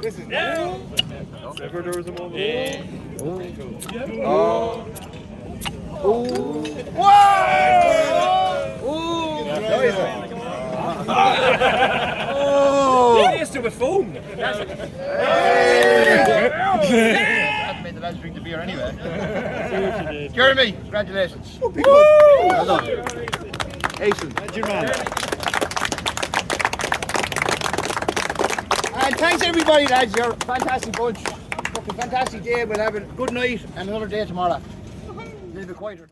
This is Never there was a moment. Oh. Oh. Whoa! Oh! He used to with phone. That's made the lads drink the beer anyway. Jeremy, congratulations. Well done. Ace. That's your man. And thanks everybody, lads. You're a fantastic bunch. Fucking fantastic day. We'll have a good night and another day tomorrow. A little bit quieter.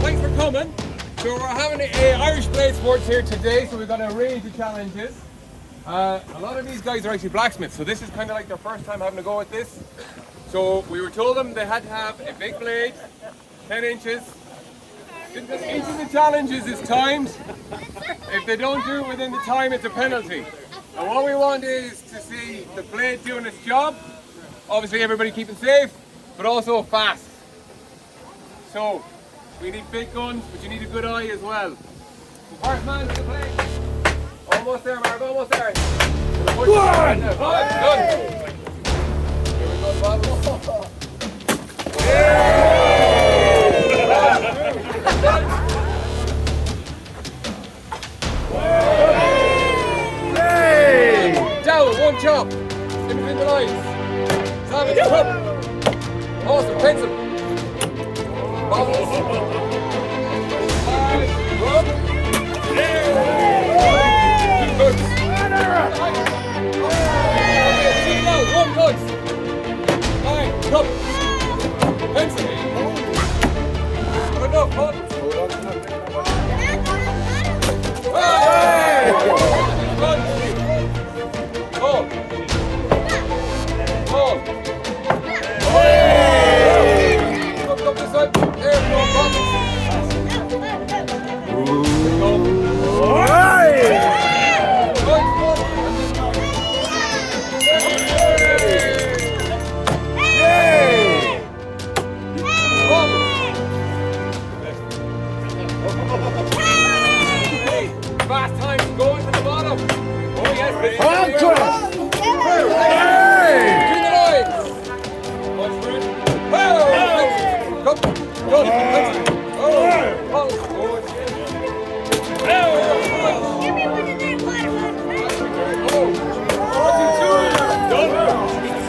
Thanks for coming. So we're having a Irish Bladesport here today, so we've got a range of challenges. A lot of these guys are actually blacksmiths, so this is kind of like their first time having to go with this. So we were told them they had to have a big blade, 10 inches. Each of the challenges is timed. If they don't do it within the time, it's a penalty. And what we want is to see the blade doing its job. Obviously everybody keeping safe, but also fast. So we need big guns, but you need a good eye as well. First man to the blade. Almost there, Mark, almost there. One! Good. Here we go, Bob. Down, one chop. In between the lines. Savage, chop. Awesome, pencil. Bubbles. Rub. Good. One good. Fine, chop. Pencil. Good enough, bud. Hey! Good. Oh. Oh. Hey! Look up this side. There we go, buttons. Go. Hey! Good, good. Hey! Hey! Fast time to go into the bottom. Oh yes, baby. One, two. Hey! Between the lines. Watch for it. Oh! Come. Go. Oh! Oh! Give me one of them water Oh! 42. Done.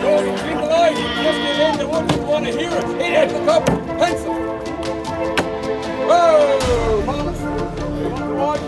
Go between the lines. Just get in. The one who want to hear it. Hit the cup. Pencil. Oh! Thomas. You want to watch?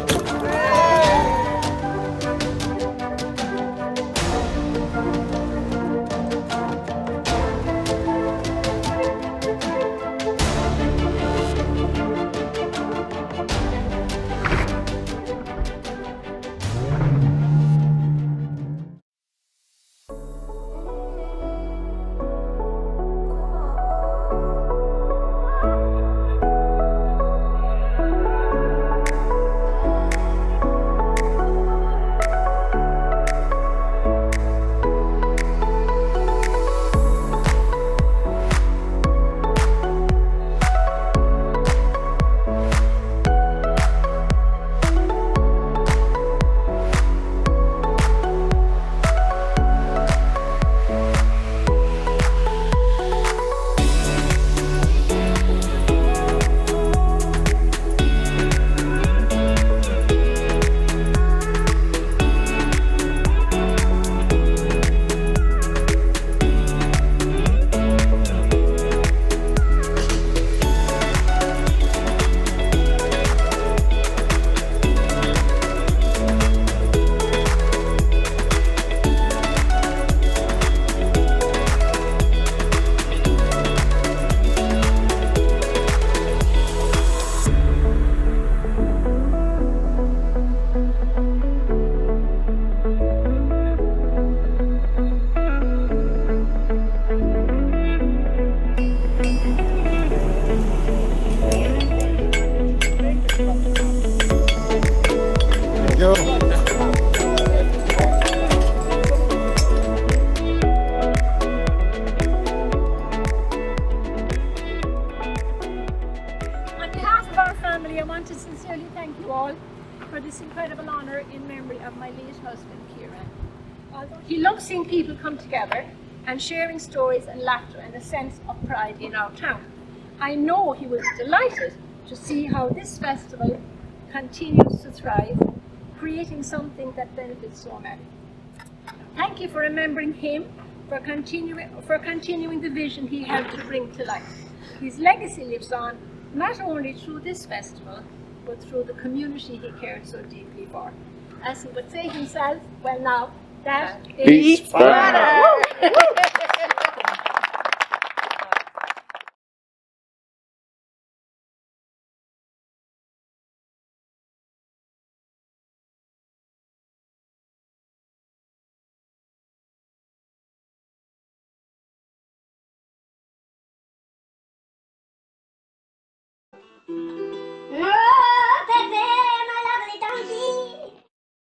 husband, Kieran. Although he loves seeing people come together and sharing stories and laughter and a sense of pride in our town. I know he was delighted to see how this festival continues to thrive, creating something that benefits so many. Thank you for remembering him, for continuing the vision he helped to bring to life. His legacy lives on, not only through this festival, but through the community he cared so deeply for. As he would say himself, well now, that beats Banagher.